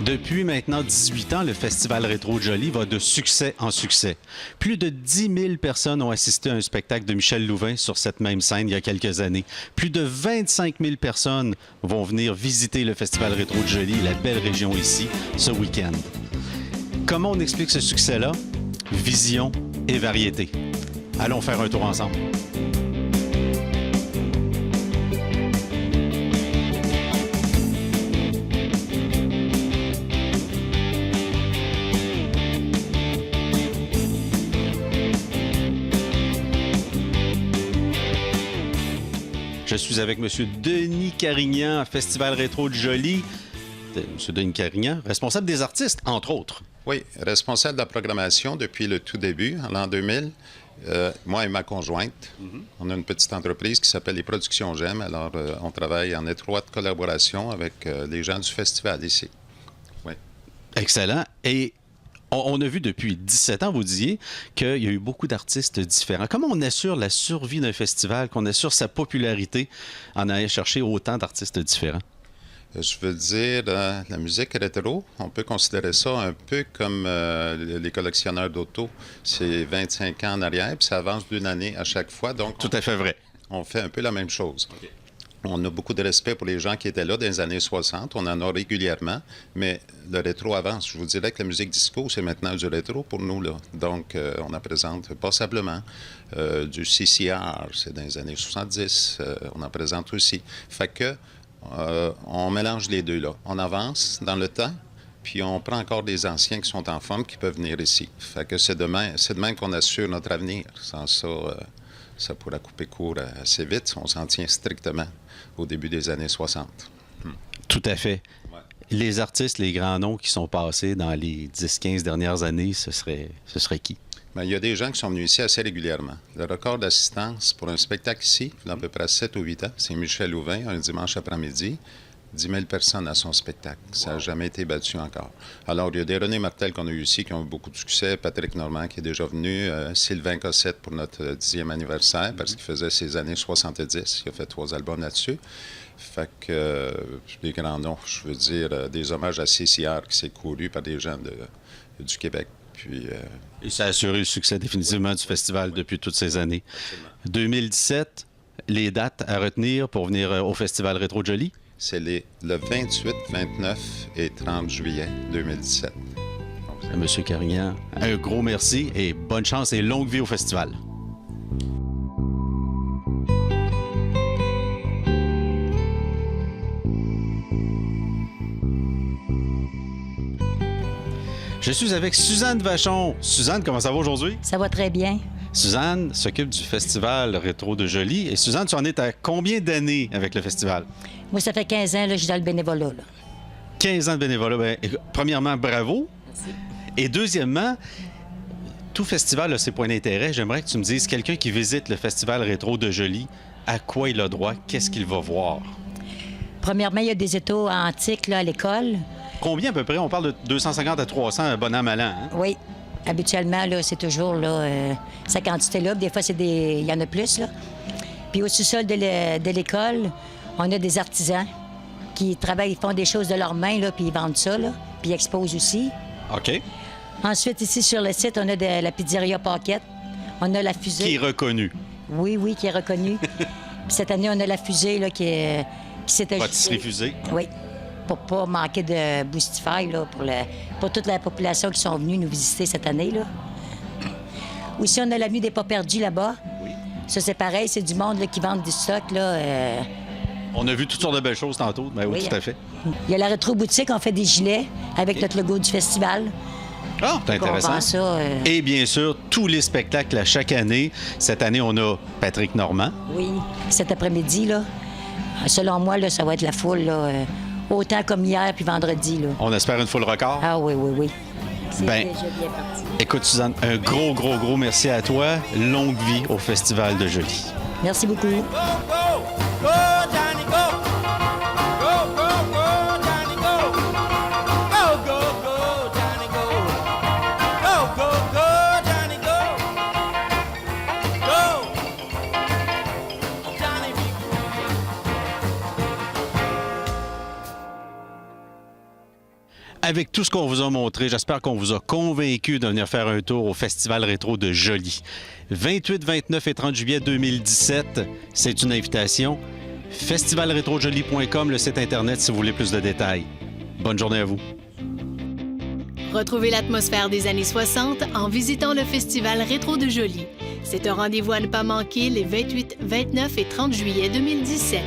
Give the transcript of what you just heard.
Depuis maintenant 18 ans, le Festival Rétro de Jolie va de succès en succès. Plus de 10 000 personnes ont assisté à un spectacle de Michel Louvain sur cette même scène il y a quelques années. Plus de 25 000 personnes vont venir visiter le Festival Rétro de Jolie, la belle région ici, ce week-end. Comment on explique ce succès-là? Vision et variété. Allons faire un tour ensemble. Je suis avec M. Denis Carignan, Festival Rétro de Jolie. M. Denis Carignan, responsable des artistes, entre autres. Oui, responsable de la programmation depuis le tout début, en l'an 2000. Moi et ma conjointe, on a une petite entreprise qui s'appelle les Productions J'aime. Alors, on travaille en étroite collaboration avec les gens du festival ici. Oui. Excellent. Et on a vu depuis 17 ans, vous disiez, qu'il y a eu beaucoup d'artistes différents. Comment on assure la survie d'un festival, qu'on assure sa popularité en allant chercher autant d'artistes différents? Je veux dire, la musique rétro, on peut considérer ça un peu comme les collectionneurs d'auto. C'est 25 ans en arrière, puis ça avance d'une année à chaque fois. Donc, tout à fait vrai. On fait un peu la même chose. Okay. On a beaucoup de respect pour les gens qui étaient là dans les années 60. On en a régulièrement, mais le rétro avance. Je vous dirais que la musique disco, c'est maintenant du rétro pour nous, là. Donc, on en présente passablement. Du CCR, c'est dans les années 70. On en présente aussi. Fait que on mélange les deux, là. On avance dans le temps, puis on prend encore des anciens qui sont en forme, qui peuvent venir ici. Fait que c'est de même qu'on assure notre avenir. Sans ça, ça pourrait couper court assez vite. On s'en tient strictement au début des années 60. Tout à fait. Ouais. Les artistes, les grands noms qui sont passés dans les 10-15 dernières années, ce serait qui? Bien, il y a des gens qui sont venus ici assez régulièrement. Le record d'assistance pour un spectacle ici, il y a à peu près 7 ou 8 ans, c'est Michel Louvain, un dimanche après-midi. 10 000 personnes à son spectacle. Ça n'a jamais été battu encore. Alors, il y a des René Martel qu'on a eu ici qui ont eu beaucoup de succès. Patrick Normand qui est déjà venu. Sylvain Cossette pour notre 10e anniversaire parce qu'il faisait ses années 70. Il a fait 3 albums là-dessus. Fait que des grands noms, je veux dire, des hommages à CCR qui s'est couru par des gens du Québec. Puis, et ça a assuré le succès définitivement du festival depuis toutes ces années. Absolument. 2017, les dates à retenir pour venir au Festival Rétro de Jolie? C'est le 28, 29 et 30 juillet 2017. Monsieur Carignan, un gros merci et bonne chance et longue vie au festival. Je suis avec Suzanne Vachon. Suzanne, comment ça va aujourd'hui? Ça va très bien. Suzanne s'occupe du Festival Rétro de Jolie. Et Suzanne, tu en es à combien d'années avec le festival? Moi, ça fait 15 ans que je suis dans le bénévolat. Là. 15 ans de bénévolat. Bien, premièrement, bravo. Merci. Et deuxièmement, tout festival a ses points d'intérêt. J'aimerais que tu me dises, quelqu'un qui visite le Festival Rétro de Jolie, à quoi il a droit? Qu'est-ce qu'il va voir? Premièrement, il y a des étaux antiques là, à l'école. Combien à peu près? On parle de 250 à 300 bon an, mal an. Hein? Oui. Habituellement, là, c'est toujours là, sa quantité-là. Des fois, il y en a plus. Là. Puis au sous-sol de l'école, on a des artisans qui travaillent, ils font des choses de leurs mains, là, puis ils vendent ça, là, puis ils exposent aussi. OK. Ensuite, ici, sur le site, on a la pizzeria Paquette. On a la fusée. Qui est reconnue. Oui, qui est reconnue. Puis cette année, on a la fusée là, qui s'est ajustée. Pâtisserie fusée. Oui. Pour pas manquer de Boostify là, pour toute la population qui sont venus nous visiter cette année. Là. Aussi, on a l'avenue des Pas perdus là-bas. Oui. Ça, c'est pareil, c'est du monde là, qui vend du stock. Là, On a vu toutes sortes de belles choses tantôt. Ben oui, tout à fait. Il y a la rétro-boutique, on fait des gilets avec notre logo du festival. Ah, c'est intéressant. Ça, Et bien sûr, tous les spectacles à chaque année. Cette année, on a Patrick Normand. Oui, cet après-midi, là. Selon moi, là, ça va être la foule, là, autant comme hier puis vendredi. Là. On espère une foule record. Ah oui. C'est déjà bien parti. Écoute, Suzanne, un gros merci à toi. Longue vie au Festival de Jolie. Merci beaucoup. Go, Johnny, go! Johnny, go! Go, Johnny, go! Johnny, go! Go! Johnny, Avec tout ce qu'on vous a montré, j'espère qu'on vous a convaincu de venir faire un tour au Festival rétro de Joly. 28, 29 et 30 juillet 2017, c'est une invitation. Festivalretrojoly.com, le site Internet, si vous voulez plus de détails. Bonne journée à vous. Retrouvez l'atmosphère des années 60 en visitant le Festival rétro de Joly. C'est un rendez-vous à ne pas manquer les 28, 29 et 30 juillet 2017.